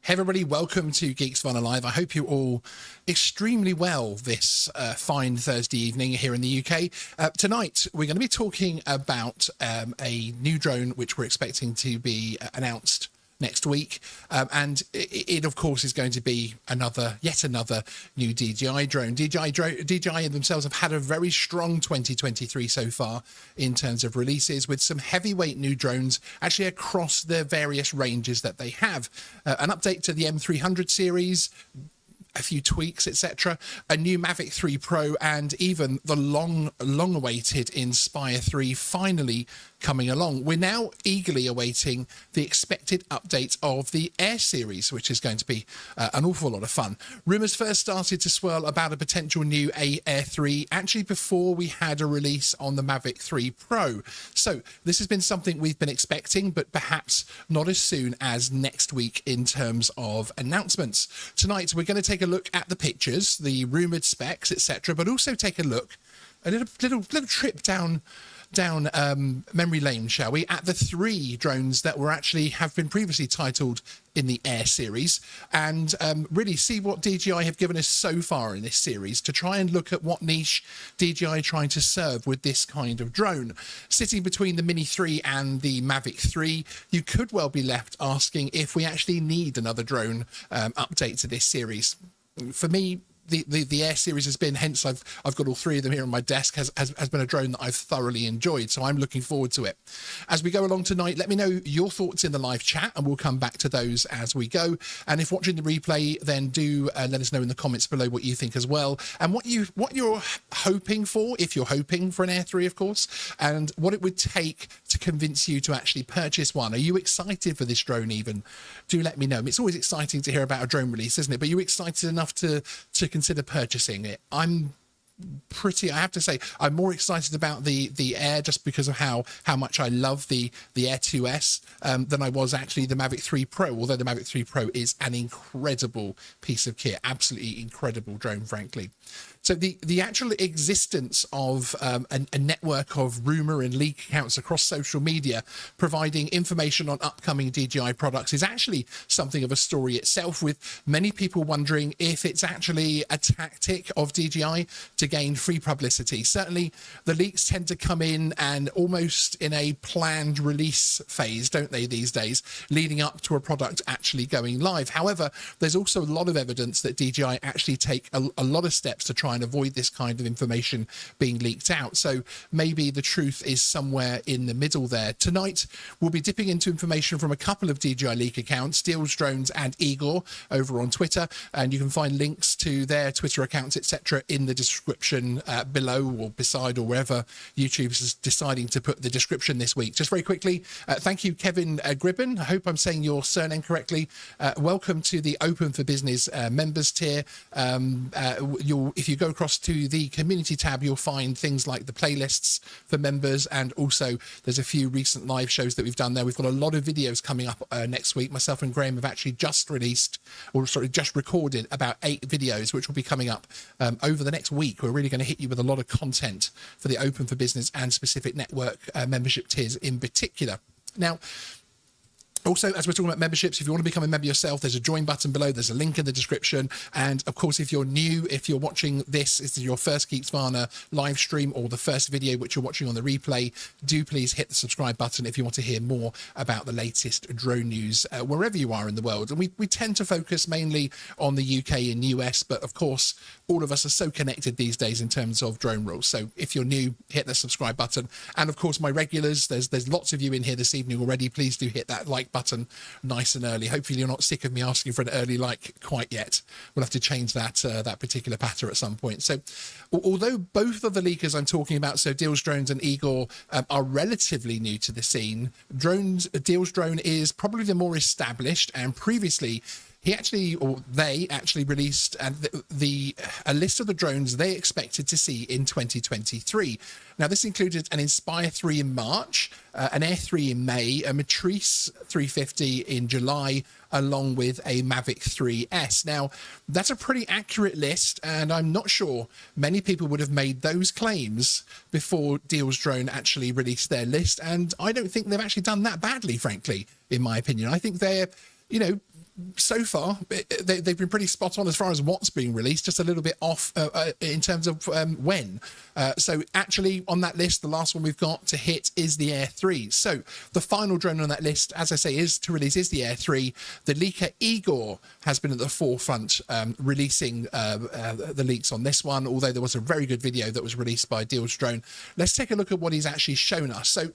Hey everybody, welcome to Geeksvana Live. I hope you're all extremely well this fine Thursday evening here in the UK. Tonight, we're going to be talking about a new drone which we're expecting to be announced next week. And it, of course, is going to be yet another new DJI drone. DJI themselves have had a very strong 2023 so far in terms of releases, with some heavyweight new drones actually across the various ranges that they have. An update to the M300 series, a few tweaks, etc., a new Mavic 3 Pro, and even the long-awaited Inspire 3 finally coming along. We're now eagerly awaiting the expected update of the Air series, which is going to be an awful lot of fun. Rumours first started to swirl about a potential new Air 3 actually before we had a release on the Mavic 3 Pro. So this has been something we've been expecting, but perhaps not as soon as next week in terms of announcements. Tonight, we're going to take a look at the pictures, the rumoured specs, etc., but also take a look, a little trip down memory lane, shall we, at the three drones that have been previously titled in the Air series, and really see what DJI have given us so far in this series to try and look at what niche DJI are trying to serve with this kind of drone. Sitting between the Mini 3 and the Mavic 3, you could well be left asking if we actually need another drone update to this series. For me, the Air series has been, hence I've got all three of them here on my desk, has been a drone that I've thoroughly enjoyed, so I'm looking forward to it. As we go along tonight, let me know your thoughts in the live chat, and we'll come back to those as we go. And if watching the replay, then do let us know in the comments below what you think as well, and what you're hoping for, if you're hoping for an Air 3, of course, and what it would take to convince you to actually purchase one. Are you excited for this drone even? Do let me know. It's always exciting to hear about a drone release, isn't it? But are you excited enough to consider purchasing it? I have to say, I'm more excited about the Air just because of how much I love the Air 2S than I was actually the Mavic 3 Pro, although the Mavic 3 Pro is an incredible piece of kit, absolutely incredible drone, frankly. So the actual existence of a network of rumour and leak accounts across social media providing information on upcoming DJI products is actually something of a story itself, with many people wondering if it's actually a tactic of DJI to gain free publicity. Certainly, the leaks tend to come in and almost in a planned release phase, don't they, these days, leading up to a product actually going live. However, there's also a lot of evidence that DJI actually take a lot of steps to try and avoid this kind of information being leaked out. So maybe the truth is somewhere in the middle there. Tonight, we'll be dipping into information from a couple of DJI leak accounts, Steels Drones and Igor, over on Twitter, and you can find links to their Twitter accounts, etc., in the description below or beside or wherever YouTube is deciding to put the description this week. Just very quickly, thank you, Kevin Gribben. I hope I'm saying your surname correctly. Welcome to the Open for Business members tier. If you go across to the community tab, you'll find things like the playlists for members, and also there's a few recent live shows that we've done there. We've got a lot of videos coming up next week. Myself and Graham have actually just recorded about 8 videos, which will be coming up over the next week. We're really going to hit you with a lot of content for the Open for Business and specific network membership tiers in particular. Now, also, as we're talking about memberships, if you want to become a member yourself, there's a join button below. There's a link in the description. And of course, if you're new, if you're watching this is your first Geeksvana live stream or the first video which you're watching on the replay, do please hit the subscribe button if you want to hear more about the latest drone news wherever you are in the world. And we tend to focus mainly on the UK and US, but of course, all of us are so connected these days in terms of drone rules. So if you're new, hit the subscribe button. And of course, my regulars, there's lots of you in here this evening already. Please do hit that like button nice and early. Hopefully you're not sick of me asking for an early like quite yet. We'll have to change that particular pattern at some point. So although both of the leakers I'm talking about, so Deals Drones and Igor, are relatively new to the scene, Deals Drone is probably the more established, and previously they actually released a list of the drones they expected to see in 2023. Now, this included an Inspire 3 in March, an Air 3 in May, a Matrice 350 in July, along with a Mavic 3S. Now, that's a pretty accurate list, and I'm not sure many people would have made those claims before Deals Drone actually released their list, and I don't think they've actually done that badly, frankly, in my opinion. I think they're, so far, they've been pretty spot on as far as what's being released, just a little bit off in terms of when. So actually on that list, the last one we've got to hit is the Air 3. So the final drone on that list, as I say, is to release is the Air 3. The leaker Igor has been at the forefront releasing the leaks on this one, although there was a very good video that was released by Deal's Drone. Let's take a look at what he's actually shown us. So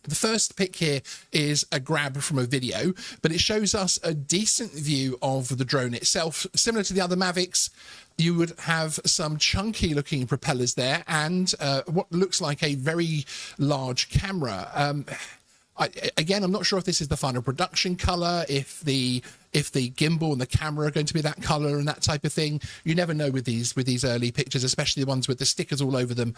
the first pic here is a grab from a video, but it shows us a decent view of the drone itself. Similar to the other Mavics, you would have some chunky looking propellers there and what looks like a very large camera. Again, I'm not sure if this is the final production color, if the gimbal and the camera are going to be that color and that type of thing. You never know with these early pictures, especially the ones with the stickers all over them,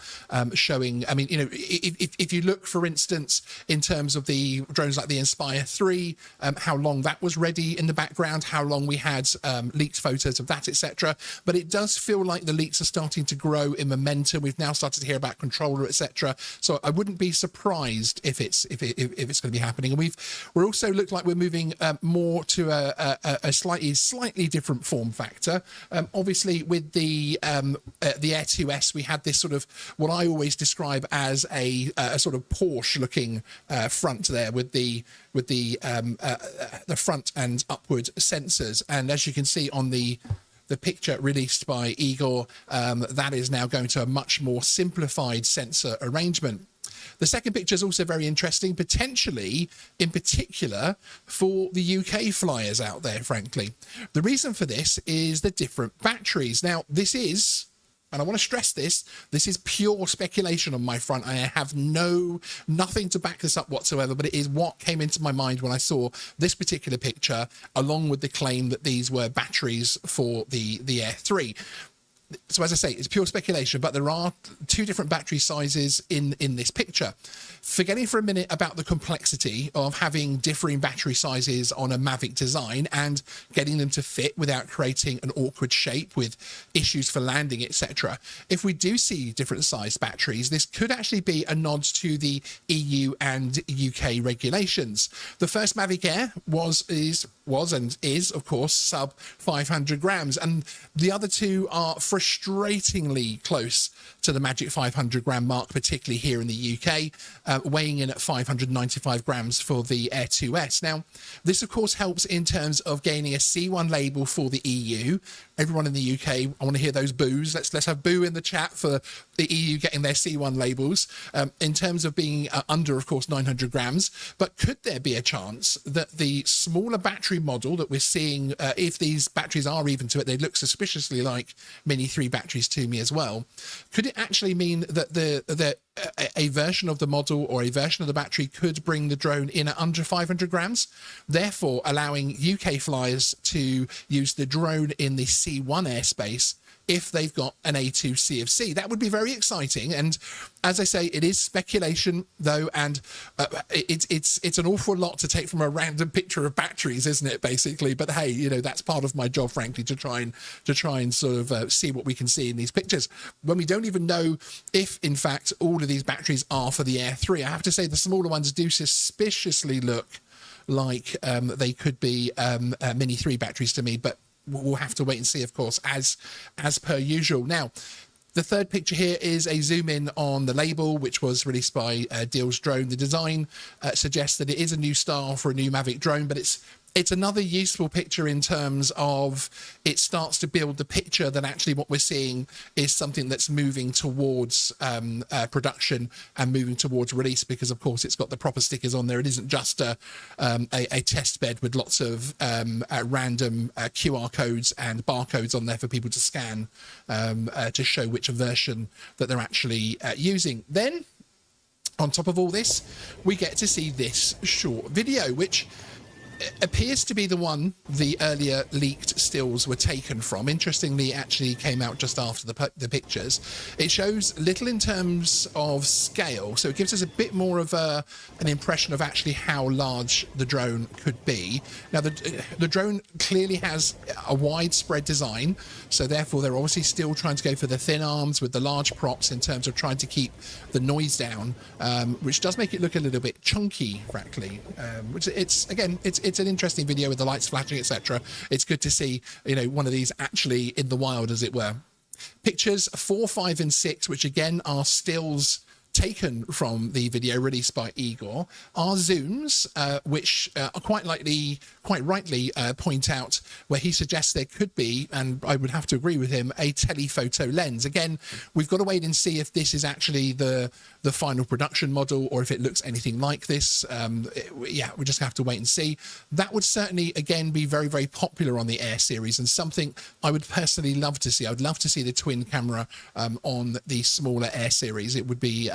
showing. I mean, you know, if you look, for instance, in terms of the drones like the Inspire 3, how long that was ready in the background, how long we had leaked photos of that, etc. But it does feel like the leaks are starting to grow in momentum. We've now started to hear about controller, etc. So I wouldn't be surprised if it's going to be happening. And we're also look like we're moving more to a slightly different form factor. Obviously, with the Air 2S, we had this sort of what I always describe as a sort of Porsche-looking front there, with the front and upward sensors. And as you can see on the picture released by Igor, that is now going to a much more simplified sensor arrangement. The second picture is also very interesting, potentially, in particular, for the UK flyers out there, frankly. The reason for this is the different batteries. Now, this is, and I want to stress this is pure speculation on my front. I have nothing to back this up whatsoever, but it is what came into my mind when I saw this particular picture, along with the claim that these were batteries for the Air 3. So as I say, it's pure speculation, but there are two different battery sizes in this picture. Forgetting for a minute about the complexity of having differing battery sizes on a Mavic design and getting them to fit without creating an awkward shape with issues for landing, etc. If we do see different sized batteries, this could actually be a nod to the EU and UK regulations. The first Mavic Air was and is, of course, sub 500 grams. And the other two are frustratingly close to the magic 500 gram mark, particularly here in the UK, weighing in at 595 grams for the Air 2S. Now, this, of course, helps in terms of gaining a C1 label for the EU. Everyone in the UK, I want to hear those boos. Let's have boo in the chat for the EU getting their C1 labels, in terms of being under, of course, 900 grams. But could there be a chance that the smaller battery model that we're seeing, if these batteries are even to it, they look suspiciously like Mini 3 batteries to me as well, could it actually mean that a version of the model or a version of the battery could bring the drone in at under 500 grams, therefore allowing UK flyers to use the drone in the C1 airspace if they've got an A2 CFC? That would be very exciting. And as I say, it is speculation though, and it's an awful lot to take from a random picture of batteries, isn't it, basically? But hey, you know, that's part of my job, frankly, to try and sort of see what we can see in these pictures when we don't even know if in fact all of these batteries are for the Air 3. I have to say the smaller ones do suspiciously look like they could be Mini 3 batteries to me, but we'll have to wait and see, of course, as per usual. Now, the third picture here is a zoom in on the label, which was released by Deal's Drone. The design suggests that it is a new style for a new Mavic drone, but it's another useful picture in terms of it starts to build the picture that actually what we're seeing is something that's moving towards production and moving towards release, because of course it's got the proper stickers on there. It isn't just a test bed with lots of random QR codes and barcodes on there for people to scan to show which version that they're actually using. Then on top of all this, we get to see this short video, which appears to be the one the earlier leaked stills were taken from. Interestingly, it actually came out just after the pictures. It shows little in terms of scale, so it gives us a bit more of an impression of actually how large the drone could be. Now, the drone clearly has a widespread design, so therefore they're obviously still trying to go for the thin arms with the large props in terms of trying to keep the noise down, which does make it look a little bit chunky, frankly. Which it's it's an interesting video with the lights flashing, etc. It's good to see, you know, one of these actually in the wild, as it were. Pictures 4, 5, and 6, which again are stills taken from the video released by Igor, are zooms, which are quite rightly point out where he suggests there could be, and I would have to agree with him, a telephoto lens. Again, we've got to wait and see if this is actually the final production model or if it looks anything like this. Yeah, we just have to wait and see. That would certainly, again, be very, very popular on the Air series and something I would personally love to see. I would love to see the twin camera on the smaller Air series. It would be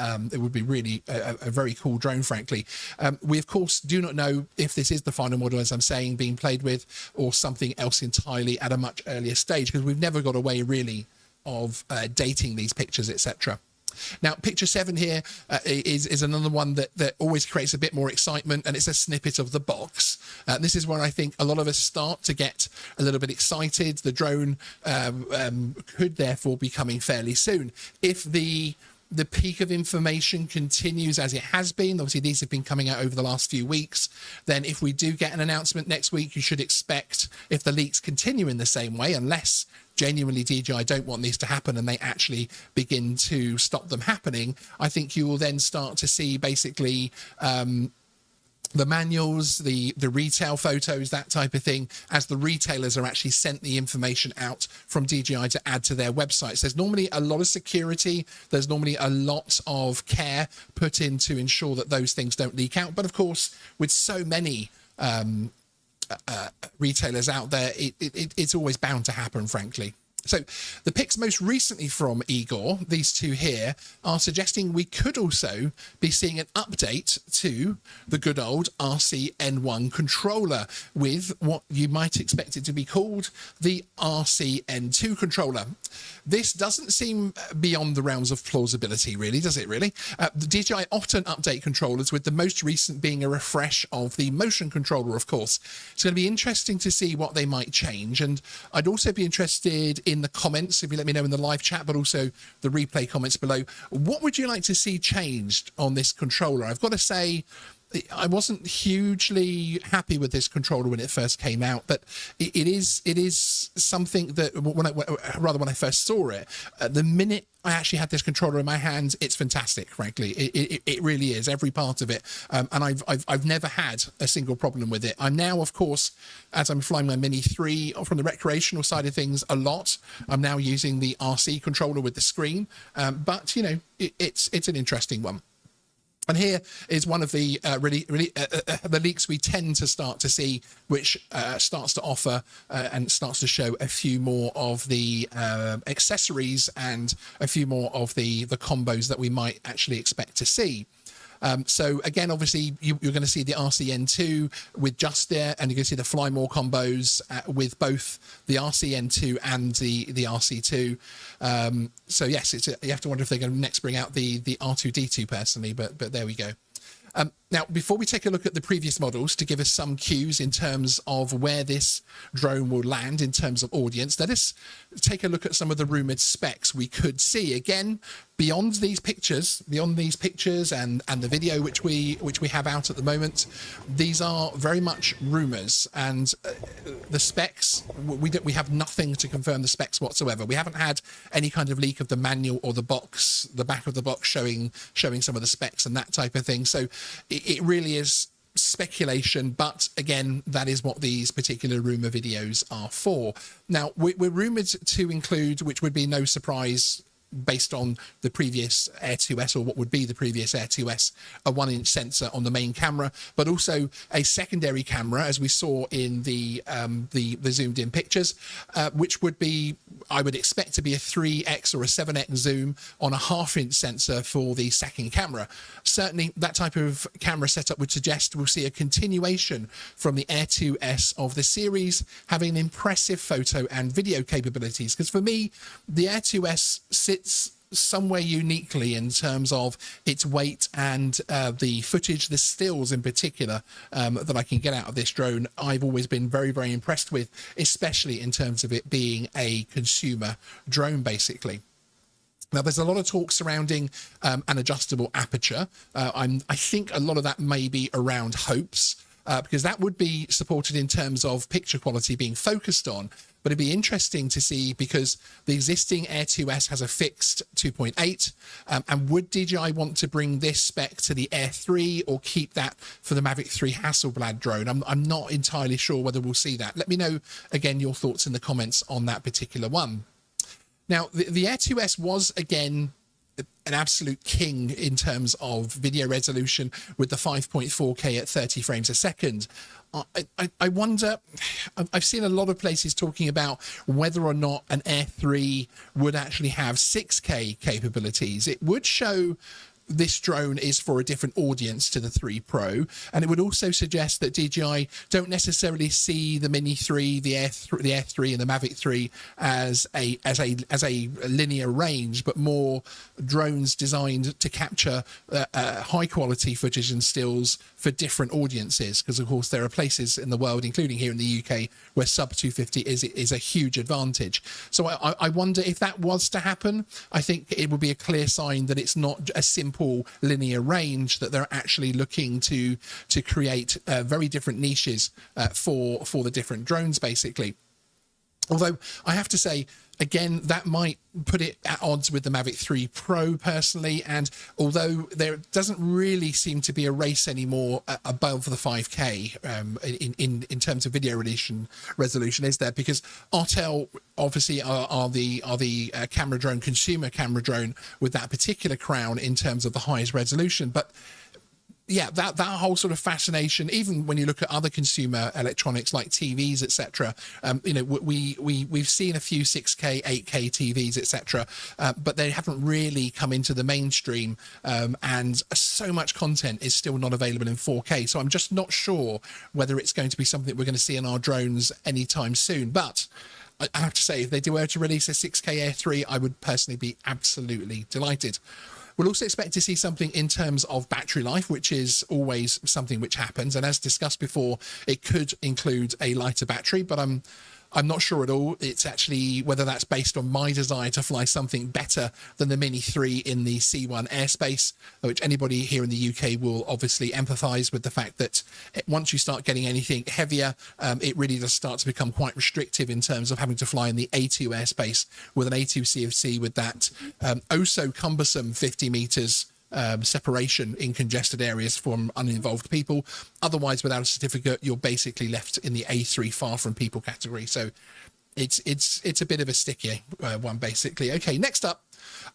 really a very cool drone, frankly. We, of course, do not know if this is the final model, as I'm saying, being played with, or something else entirely at a much earlier stage, because we've never got a way, really, of dating these pictures, etc. Now, picture 7 here is another one that always creates a bit more excitement, and it's a snippet of the box. This is where I think a lot of us start to get a little bit excited. The drone could therefore be coming fairly soon. If the peak of information continues as it has been, obviously these have been coming out over the last few weeks, then if we do get an announcement next week, you should expect, if the leaks continue in the same way, unless genuinely DJI don't want these to happen and they actually begin to stop them happening, I think you will then start to see basically the manuals, the retail photos, that type of thing, as the retailers are actually sent the information out from DJI to add to their websites. There's normally a lot of security. There's normally a lot of care put in to ensure that those things don't leak out. But of course, with so many retailers out there, it's always bound to happen, frankly. So the pics most recently from Igor, these two here, are suggesting we could also be seeing an update to the good old RC-N1 controller with what you might expect it to be called the RC-N2 controller. This doesn't seem beyond the realms of plausibility, really, does it really? The DJI often update controllers, with the most recent being a refresh of the motion controller, of course. It's going to be interesting to see what they might change, and I'd also be interested in the comments, if you let me know in the live chat, but also the replay comments below. What would you like to see changed on this controller? I've got to say, I wasn't hugely happy with this controller when it first came out, but it is something that when I first saw it, the minute I actually had this controller in my hands, it's fantastic, frankly. It really is, every part of it. And I've never had a single problem with it. I'm now, of course, as I'm flying my Mini 3 from the recreational side of things a lot, I'm now using the RC controller with the screen. But, you know, it's an interesting one. And here is one of the the leaks we tend to start to see, which starts to offer and starts to show a few more of the accessories and a few more of the combos that we might actually expect to see. So again, obviously, you're going to see the RC-N2 with Just Air, and you're going to see the Fly More combos with both the RC-N2 and the RC2. So yes, you have to wonder if they're going to next bring out the R2-D2 personally, but there we go. Now, before we take a look at the previous models to give us some cues in terms of where this drone will land in terms of audience, let us take a look at some of the rumoured specs we could see. Again, beyond these pictures and the video which we have out at the moment, these are very much rumours, and the specs, we have nothing to confirm the specs whatsoever. We haven't had any kind of leak of the manual or the box, the back of the box showing some of the specs and that type of thing. So it really is speculation, but again, that is what these particular rumor videos are for. Now, we're rumored to include, which would be no surprise based on the previous Air 2S, or what would be the previous Air 2S, a 1-inch sensor on the main camera, but also a secondary camera, as we saw in the zoomed in pictures, which would be, I would expect to be a 3x or a 7x zoom on a 1/2-inch sensor for the second camera. Certainly that type of camera setup would suggest we'll see a continuation from the Air 2S of the series, having impressive photo and video capabilities, because for me, the Air 2S sits somewhere uniquely in terms of its weight and the footage, the stills in particular, that I can get out of this drone. I've always been very, very impressed with, especially in terms of it being a consumer drone, basically. Now, there's a lot of talk surrounding an adjustable aperture. I think a lot of that may be around hopes. because that would be supported in terms of picture quality being focused on. But it'd be interesting to see, because the existing Air 2S has a fixed 2.8, and would DJI want to bring this spec to the Air 3 or keep that for the Mavic 3 Hasselblad drone? I'm not entirely sure whether we'll see that. Let me know, again, your thoughts in the comments on that particular one. Now, the Air 2S was, again, an absolute king in terms of video resolution with the 5.4K at 30 frames a second. I wonder, I've seen a lot of places talking about whether or not an Air 3 would actually have 6K capabilities. It would show this drone is for a different audience to the 3 Pro, and it would also suggest that DJI don't necessarily see the Mini 3, the Air 3 and the Mavic 3 as a linear range, but more drones designed to capture high quality footage and stills for different audiences, because of course there are places in the world, including here in the UK, where sub 250 is a huge advantage. So I wonder if that was to happen. I think it would be a clear sign that it's not a simple linear range, that they're actually looking to create very different niches for the different drones, basically. Although I have to say, again, that might put it at odds with the Mavic 3 Pro personally, and although there doesn't really seem to be a race anymore above the 5K in terms of video resolution, is there? Because Artel obviously are the camera drone, consumer camera drone, with that particular crown in terms of the highest resolution. But yeah, that whole sort of fascination, even when you look at other consumer electronics like TVs, etc. You know, we've seen a few 6K, 8K TVs, etc. But they haven't really come into the mainstream, and so much content is still not available in 4K. So I'm just not sure whether it's going to be something we're going to see in our drones anytime soon. But I have to say, if they were to release a 6K Air 3, I would personally be absolutely delighted. We'll also expect to see something in terms of battery life, which is always something which happens. And as discussed before, it could include a lighter battery, but I'm not sure at all. It's actually whether that's based on my desire to fly something better than the Mini 3 in the C1 airspace, which anybody here in the UK will obviously empathise with the fact that once you start getting anything heavier, it really does start to become quite restrictive in terms of having to fly in the A2 airspace with an A2 CFC with that oh so cumbersome 50 metres separation in congested areas from uninvolved people. Otherwise, without a certificate, you're basically left in the A3 far from people category. So it's a bit of a sticky one, basically. Okay, next up,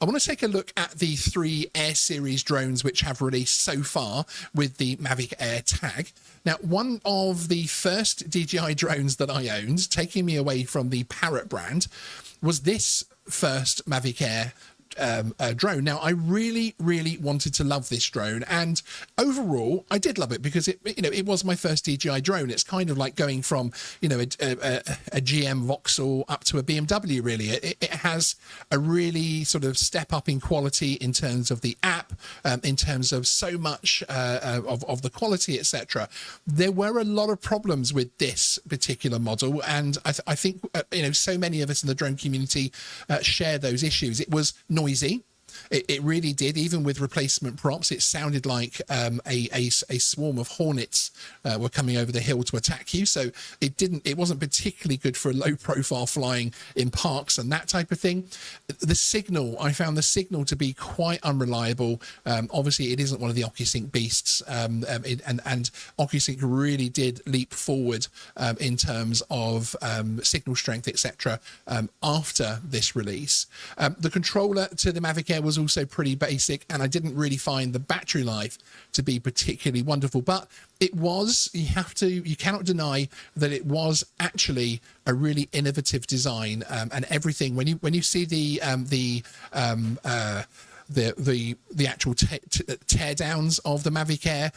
I want to take a look at the 3 Air series drones which have released so far with the Mavic Air tag. Now, one of the first DJI drones that I owned, taking me away from the Parrot brand, was this first Mavic Air drone. Now, I really wanted to love this drone, and overall I did love it, because it was my first DJI drone. It's kind of like going from a GM Vauxhall up to a BMW, really. It has a really sort of step up in quality in terms of the app, in terms of so much of the quality, etc. There were a lot of problems with this particular model, and I think so many of us in the drone community share those issues. It was noisy. It really did. Even with replacement props, it sounded like a swarm of hornets were coming over the hill to attack you. So it wasn't particularly good for low profile flying in parks and that type of thing. The signal, I found the signal to be quite unreliable. Obviously, it isn't one of the OcuSync beasts, and OcuSync really did leap forward in terms of signal strength, etc. After this release. The controller to the Mavic Air was also pretty basic, and I didn't really find the battery life to be particularly wonderful, but it was, you cannot deny that it was actually a really innovative design, and everything when you see the actual tear downs of the Mavic Air,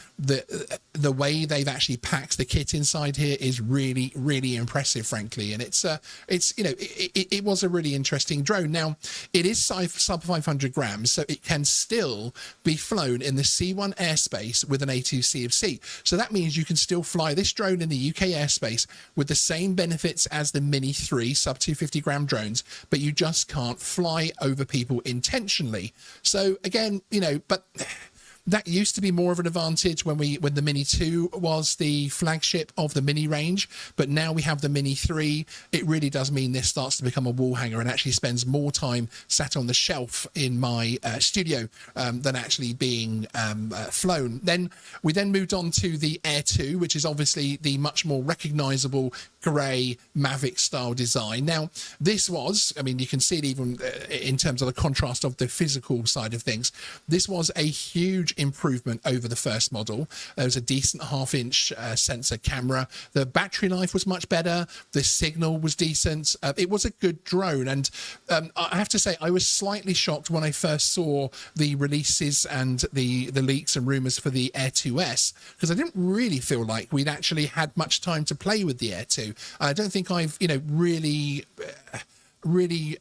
the way they've actually packed the kit inside here is really impressive, frankly. And it was a really interesting drone. Now, it is sub 500 grams, so it can still be flown in the C1 airspace with an A2 CFC. So that means you can still fly this drone in the UK airspace with the same benefits as the Mini 3 sub 250 gram drones, but you just can't fly over people intentionally. So again, but That used to be more of an advantage when the Mini 2 was the flagship of the Mini range, but now we have the Mini 3. It really does mean this starts to become a wall hanger and actually spends more time sat on the shelf in my studio than actually being flown. Then we moved on to the Air 2, which is obviously the much more recognizable grey Mavic style design. Now, this was, I mean, you can see it even in terms of the contrast of the physical side of things. This was a huge improvement over the first model. There was a decent 1/2-inch sensor camera. The battery life was much better. The signal was decent. It was a good drone. And I have to say, I was slightly shocked when I first saw the releases and the leaks and rumors for the Air 2S, because I didn't really feel like we'd actually had much time to play with the Air 2. I don't think I've, really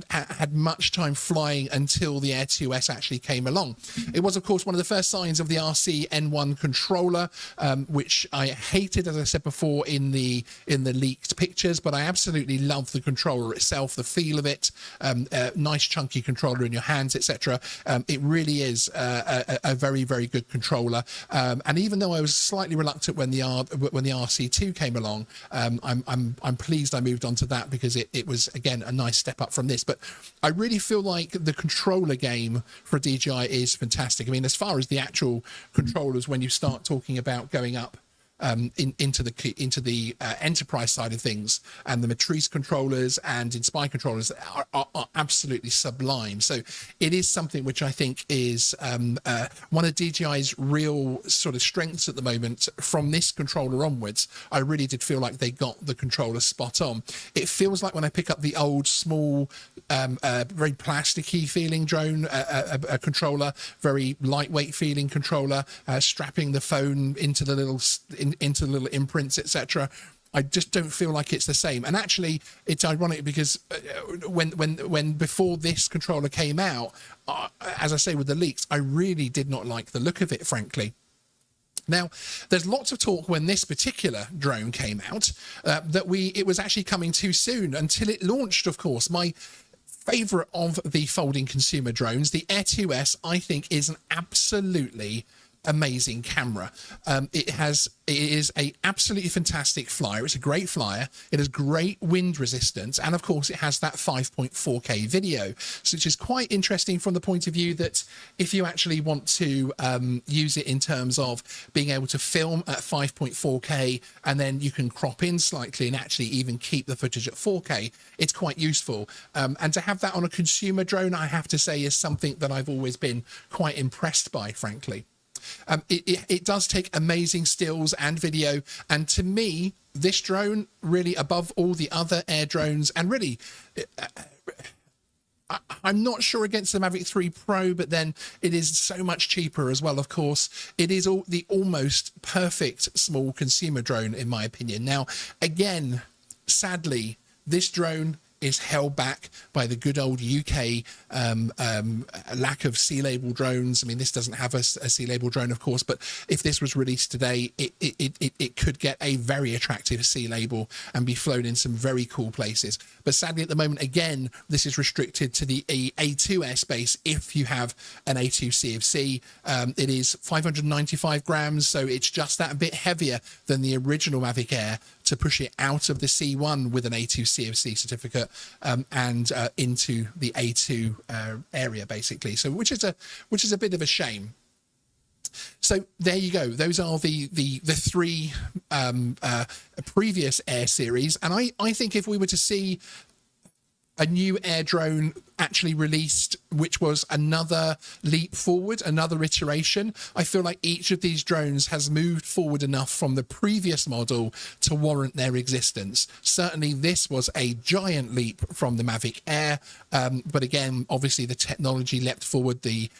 had much time flying until the Air 2S actually came along. It was, of course, one of the first signs of the RC N1 controller, which I hated, as I said before, in the leaked pictures, but I absolutely love the controller itself, the feel of it, nice chunky controller in your hands, etc. It really is a very, very good controller. And even though I was slightly reluctant when the RC2 came along, I'm pleased I moved on to that, because it was, again, a nice step up from this. But I really feel like the controller game for DJI is fantastic. I mean, as far as the actual controllers, when you start talking about going up into the enterprise side of things, and the Matrice controllers and Inspire controllers are absolutely sublime. So it is something which I think is one of DJI's real sort of strengths at the moment. From this controller onwards, I really did feel like they got the controller spot on. It feels like when I pick up the old small very plasticky feeling drone a controller, very lightweight feeling controller, strapping the phone into the little imprints, etc. I just don't feel like it's the same. And actually, it's ironic, because when before this controller came out, as I say, with the leaks, I really did not like the look of it, frankly. Now, there's lots of talk when this particular drone came out that it was actually coming too soon, until it launched, of course. My favorite of the folding consumer drones, the Air 2S, I think is an absolutely amazing camera. It is a absolutely fantastic flyer. It's a great flyer. It has great wind resistance, and of course it has that 5.4K video, which is quite interesting from the point of view that if you actually want to use it in terms of being able to film at 5.4K, and then you can crop in slightly and actually even keep the footage at 4K, it's quite useful. And to have that on a consumer drone, I have to say, is something that I've always been quite impressed by, frankly. It does take amazing stills and video, and to me, this drone, really above all the other Air drones, and really, I'm not sure against the Mavic 3 Pro, but then it is so much cheaper as well, of course. It is the almost perfect small consumer drone, in my opinion. Now, again, sadly, this drone is held back by the good old UK lack of C-label drones. I mean, this doesn't have a C-label drone, of course, but if this was released today, it could get a very attractive C-label and be flown in some very cool places. But sadly, at the moment, again, this is restricted to the A2 airspace if you have an A2 CFC. It is 595 grams, so it's just that bit heavier than the original Mavic Air to push it out of the C1 with an A2 CFC certificate and into the A2 area, basically. So which is a bit of a shame. So there you go. Those are the three previous Air series, and I think if we were to see a new Air drone actually released, which was another leap forward, another iteration, I feel like each of these drones has moved forward enough from the previous model to warrant their existence. Certainly this was a giant leap from the Mavic Air, but again, obviously the technology leapt forward, the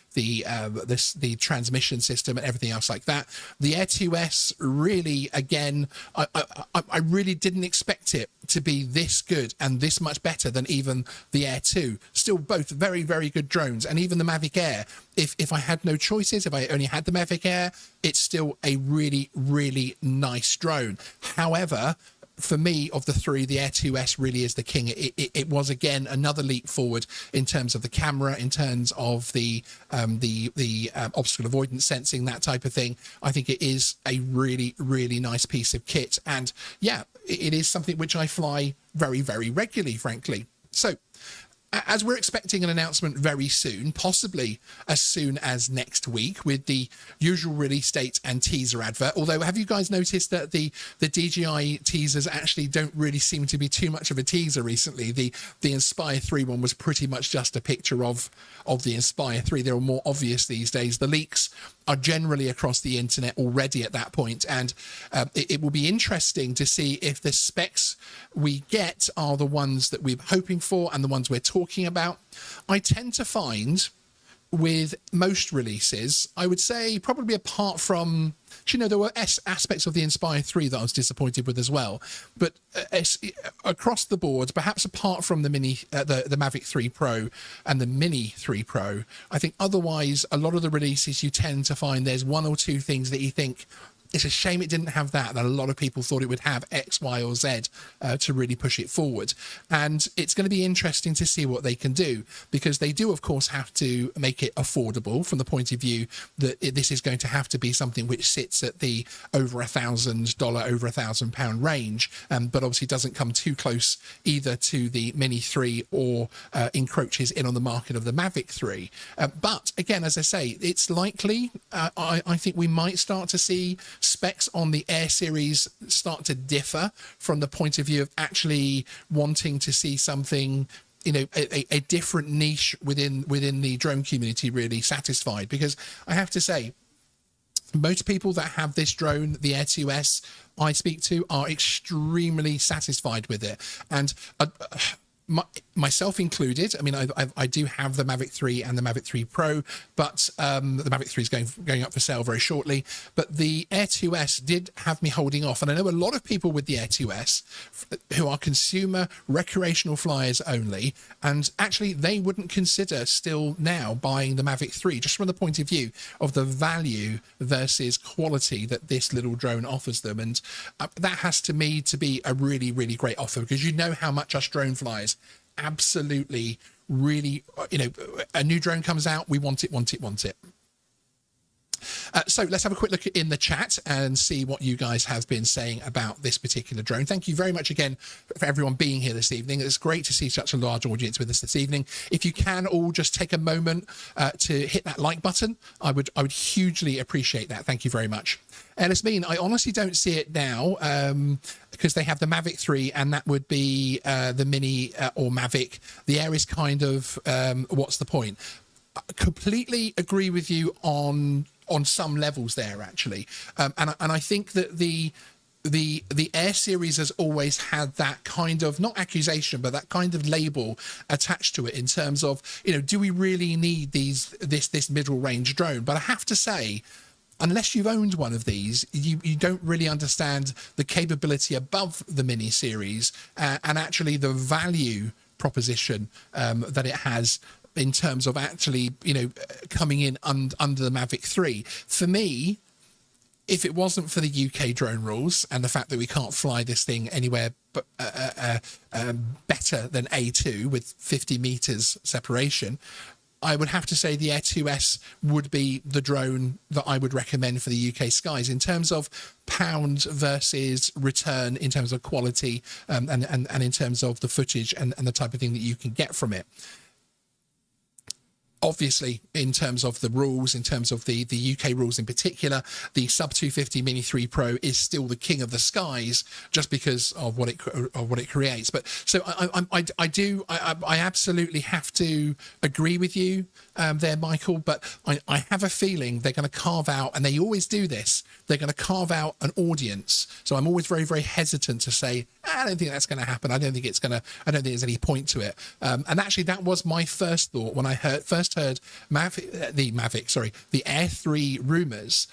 transmission system and everything else like that. The Air 2S, really, again, I really didn't expect it to be this good and this much better than even the Air 2. Still both very, very good drones. And even the Mavic Air, if I had no choices, if I only had the Mavic Air, it's still a really, really nice drone. However, for me, of the three, the Air 2S really is the king. It was again another leap forward in terms of the camera, in terms of the obstacle avoidance sensing, that type of thing. I think it is a really, really nice piece of kit, and yeah, it is something which I fly very, very regularly, frankly. So, as we're expecting an announcement very soon, possibly as soon as next week, with the usual release date and teaser advert. Although, have you guys noticed that the DJI teasers actually don't really seem to be too much of a teaser recently? The Inspire 3 one was pretty much just a picture of the Inspire 3. They're more obvious these days. The leaks are generally across the internet already at that point, and it will be interesting to see if the specs we get are the ones that we're hoping for and the ones we're talking about. I tend to find with most releases, I would say probably apart from, there were aspects of the Inspire 3 that I was disappointed with as well, but across the board, perhaps apart from the the Mavic 3 Pro and the Mini 3 Pro, I think otherwise a lot of the releases you tend to find there's one or two things that you think, it's a shame it didn't have that a lot of people thought it would have X, Y, or Z to really push it forward. And it's going to be interesting to see what they can do, because they do, of course, have to make it affordable from the point of view that this is going to have to be something which sits at the over $1,000, over £1,000 range, but obviously doesn't come too close either to the Mini 3 or encroaches in on the market of the Mavic 3. But again, as I say, it's likely, I think we might start to see specs on the Air series start to differ from the point of view of actually wanting to see something, a different niche within the drone community really satisfied. Because I have to say, most people that have this drone, the Air 2S, I speak to, are extremely satisfied with it. And myself included, I mean, I do have the Mavic 3 and the Mavic 3 Pro, but the Mavic 3 is going up for sale very shortly. But the Air 2S did have me holding off, and I know a lot of people with the Air 2S who are consumer recreational flyers only, and actually they wouldn't consider still now buying the Mavic 3 just from the point of view of the value versus quality that this little drone offers them. And that has to me to be a really, really great offer, because you know how much us drone flyers absolutely really, a new drone comes out, we want it. So let's have a quick look in the chat and see what you guys have been saying about this particular drone. Thank you very much again for everyone being here this evening. It's great to see such a large audience with us this evening. If you can all just take a moment to hit that like button, I would hugely appreciate that. Thank you very much. Ellis Bean, I honestly don't see it now because they have the Mavic 3 and that would be the Mini or Mavic. The Air is kind of, what's the point? I completely agree with you on some levels there, actually. And I think that the Air series has always had that kind of, not accusation, but that kind of label attached to it in terms of, do we really need this middle range drone? But I have to say, unless you've owned one of these, you don't really understand the capability above the Mini series and actually the value proposition that it has in terms of actually, coming in under the Mavic 3. For me, if it wasn't for the UK drone rules and the fact that we can't fly this thing anywhere but better than A2 with 50 meters separation, I would have to say the Air 2S would be the drone that I would recommend for the UK skies in terms of pounds versus return, in terms of quality, and in terms of the footage and the type of thing that you can get from it. Obviously, in terms of the rules, in terms of the UK rules in particular, the sub 250 Mini 3 Pro is still the king of the skies just because of what it creates. But so I absolutely have to agree with you there, Michael. But I have a feeling they're going to carve out, and they always do this. They're going to carve out an audience. So I'm always very, very hesitant to say, I don't think that's going to happen. I don't think there's any point to it. And actually, that was my first thought when I first first heard the Air 3 rumors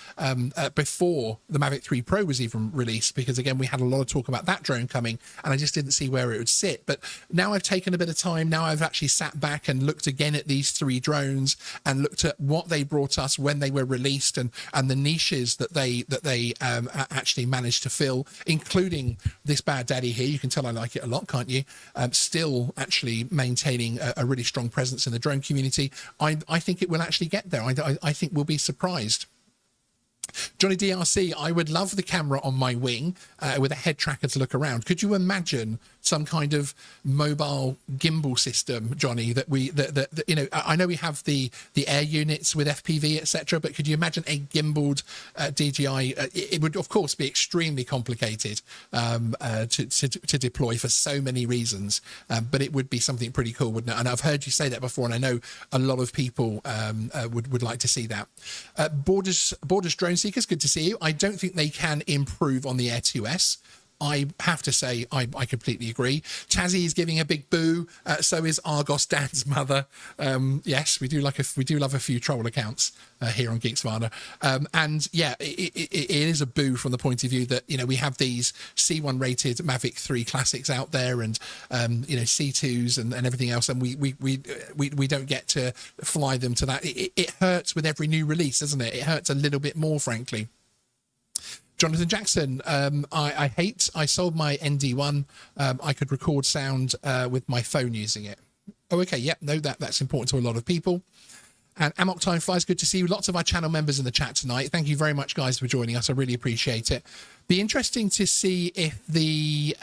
before the Mavic 3 Pro was even released, because again, we had a lot of talk about that drone coming, and I just didn't see where it would sit. But now I've taken a bit of time. Now I've actually sat back and looked again at these 3 drones and looked at what they brought us when they were released, and the niches that they actually managed to fill, including this bad daddy here. You can tell I like it a lot, can't you? Still actually maintaining a really strong presence in the drone community. I think it will actually get there. I think we'll be surprised. Johnny DRC, I would love the camera on my wing with a head tracker to look around. Could you imagine some kind of mobile gimbal system, Johnny, that you know, I know we have the air units with FPV, etc., but could you imagine a gimbaled DJI? It would, of course, be extremely complicated to deploy for so many reasons, but it would be something pretty cool, wouldn't it? And I've heard you say that before, and I know a lot of people would like to see that. Borders Drone Seekers, good to see you. I don't think they can improve on the Air 2S. I have to say, I completely agree. Tazzy is giving a big boo. So is Argos Dan's mother. Yes, we do love a few troll accounts here on Geeksvana. And yeah, it is a boo from the point of view that, you know, we have these C1 rated Mavic 3 classics out there, and you know, C2s and everything else, and we don't get to fly them to that. It hurts with every new release, doesn't it? It hurts a little bit more, frankly. Jonathan Jackson, I sold my ND1. I could record sound with my phone using it. Oh, okay. Yep. No, that's important to a lot of people. And Amok Time Flies, good to see you. Lots of our channel members in the chat tonight. Thank you very much, guys, for joining us. I really appreciate it. Be interesting to see if the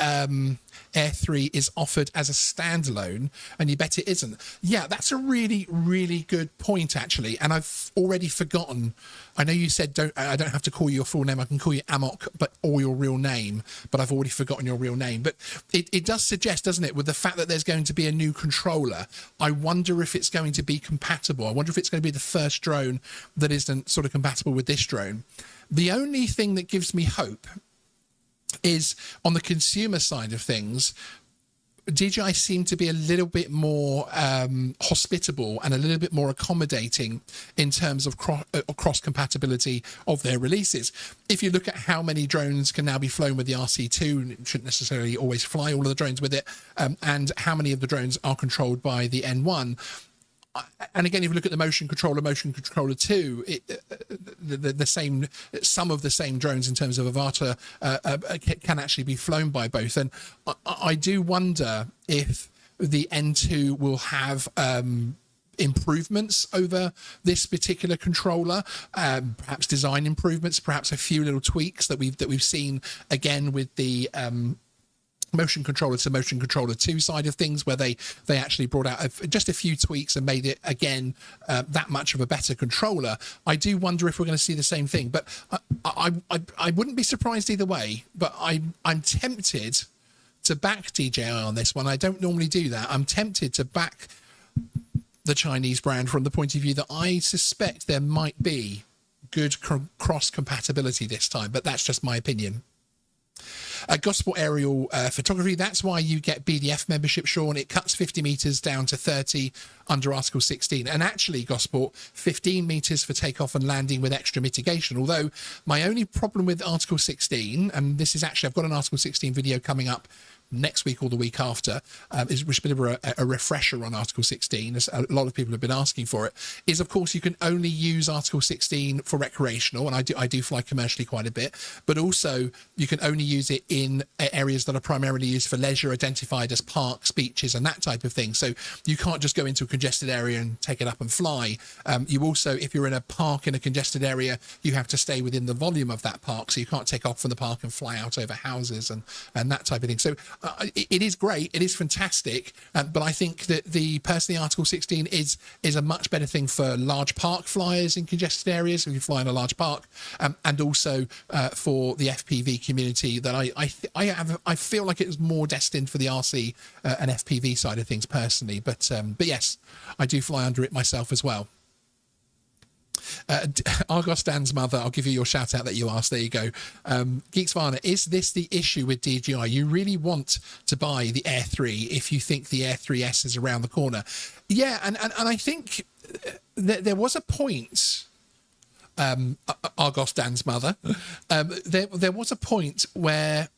Air 3 is offered as a standalone, and you bet it isn't. Yeah, that's a really, really good point, actually. And I've already forgotten. I know you said I don't have to call you your full name. I can call you Amok, or your real name, but I've already forgotten your real name. But it does suggest, doesn't it, with the fact that there's going to be a new controller, I wonder if it's going to be compatible. I wonder if it's going to be the first drone that isn't sort of compatible with this drone. The only thing that gives me hope is on the consumer side of things. DJI seem to be a little bit more hospitable and a little bit more accommodating in terms of cross compatibility of their releases. If you look at how many drones can now be flown with the RC2, and it shouldn't necessarily always fly all of the drones with it, and how many of the drones are controlled by the N1. And again, if you look at the Motion Controller 2, some of the same drones in terms of Avata can actually be flown by both. And I do wonder if the N2 will have improvements over this particular controller, perhaps design improvements, perhaps a few little tweaks that we've seen again with the Motion Controller to Motion Controller 2 side of things, where they actually brought out just a few tweaks and made it again that much of a better controller. I do wonder if we're going to see the same thing, but I wouldn't be surprised either way. But I'm tempted to back DJI on this one. I don't normally do that. I'm tempted to back the Chinese brand from the point of view that I suspect there might be good cross compatibility this time, but that's just my opinion. Gospel Aerial Photography, that's why you get BDF membership, Sean. It cuts 50 meters down to 30 under Article 16. And actually, Gospel, 15 meters for takeoff and landing with extra mitigation. Although my only problem with Article 16, and this is actually, I've got an Article 16 video coming up next week or the week after, is a bit of a refresher on Article 16, as a lot of people have been asking for it, is of course you can only use Article 16 for recreational, and I do fly commercially quite a bit, but also you can only use it in areas that are primarily used for leisure, identified as parks, beaches, and that type of thing. So you can't just go into a congested area and take it up and fly. You also, if you're in a park in a congested area, you have to stay within the volume of that park, so you can't take off from the park and fly out over houses and that type of thing. So it is great, it is fantastic, but I think that personally Article 16 is a much better thing for large park flyers in congested areas if you fly in a large park, and also for the FPV community that I feel like it was more destined for the RC and FPV side of things personally, but yes, I do fly under it myself as well. Argos Dan's mother, I'll give you your shout out that you asked. There you go. Geeksvana, is this the issue with DJI? You really want to buy the Air 3 if you think the Air 3S is around the corner. Yeah, and I think there was a point, Argos Dan's mother, there was a point where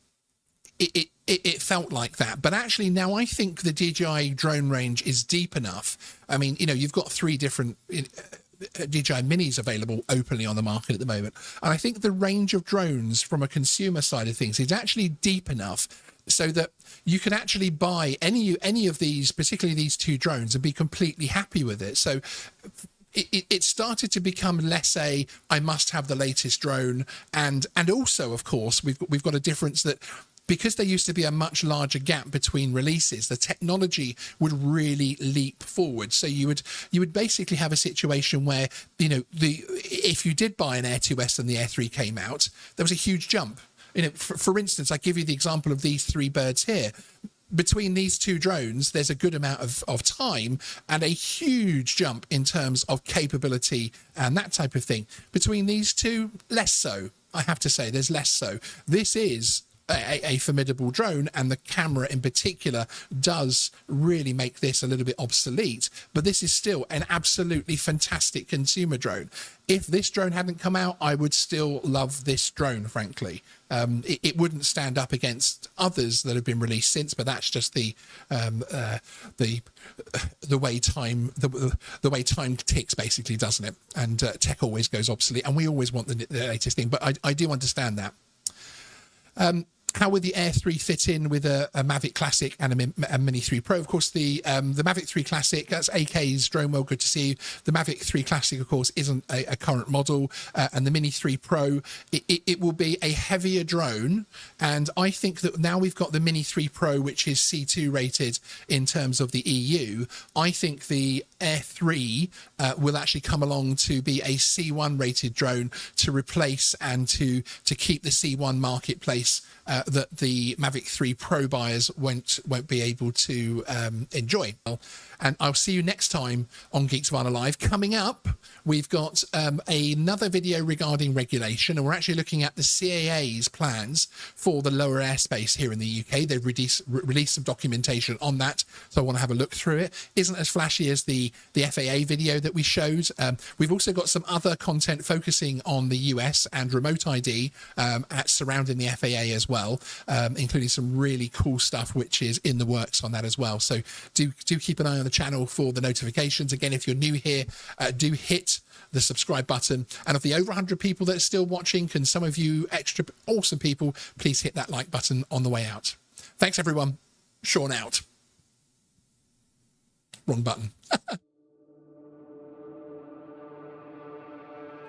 it felt like that, but actually now I think the DJI drone range is deep enough. I mean, you know, you've got 3 different DJI Minis available openly on the market at the moment, and I think the range of drones from a consumer side of things is actually deep enough so that you can actually buy any of these, particularly these 2 drones, and be completely happy with it. So it started to become less I must have the latest drone, and also, of course, we've got a difference that because there used to be a much larger gap between releases, the technology would really leap forward. So you would basically have a situation where, you know, if you did buy an Air 2S and the Air 3 came out, there was a huge jump. You know, for instance, I give you the example of these 3 birds here. Between these 2 drones, there's a good amount of time and a huge jump in terms of capability and that type of thing. Between these 2, less so. I have to say, there's less so. This is a formidable drone, and the camera in particular does really make this a little bit obsolete, but this is still an absolutely fantastic consumer drone. If this drone hadn't come out, I would still love this drone, frankly. It wouldn't stand up against others that have been released since, but that's just the way time ticks, basically, doesn't it? And tech always goes obsolete, and we always want the latest thing. But I do understand that. How would the Air 3 fit in with a Mavic Classic and a Mini 3 Pro? Of course, the Mavic 3 Classic, that's AK's drone. Well, good to see you. The Mavic 3 Classic, of course, isn't a current model, and the Mini 3 Pro, it will be a heavier drone. And I think that now we've got the Mini 3 Pro, which is C2 rated in terms of the EU, I think the Air 3 will actually come along to be a C1 rated drone to replace and to keep the C1 marketplace that the Mavic 3 Pro buyers won't be able to enjoy. And I'll see you next time on Geeksvana Live. Coming up, we've got another video regarding regulation, and we're actually looking at the CAA's plans for the lower airspace here in the UK. They've released some documentation on that, so I want to have a look through it. Isn't as flashy as the FAA video that we showed. We've also got some other content focusing on the US and remote ID surrounding the FAA as well, including some really cool stuff which is in the works on that as well. So do keep an eye on the channel for the notifications. Again, if you're new here, do hit the subscribe button, and of the over 100 people that are still watching, can some of you extra awesome people please hit that like button on the way out. Thanks everyone. Sean out. Wrong button.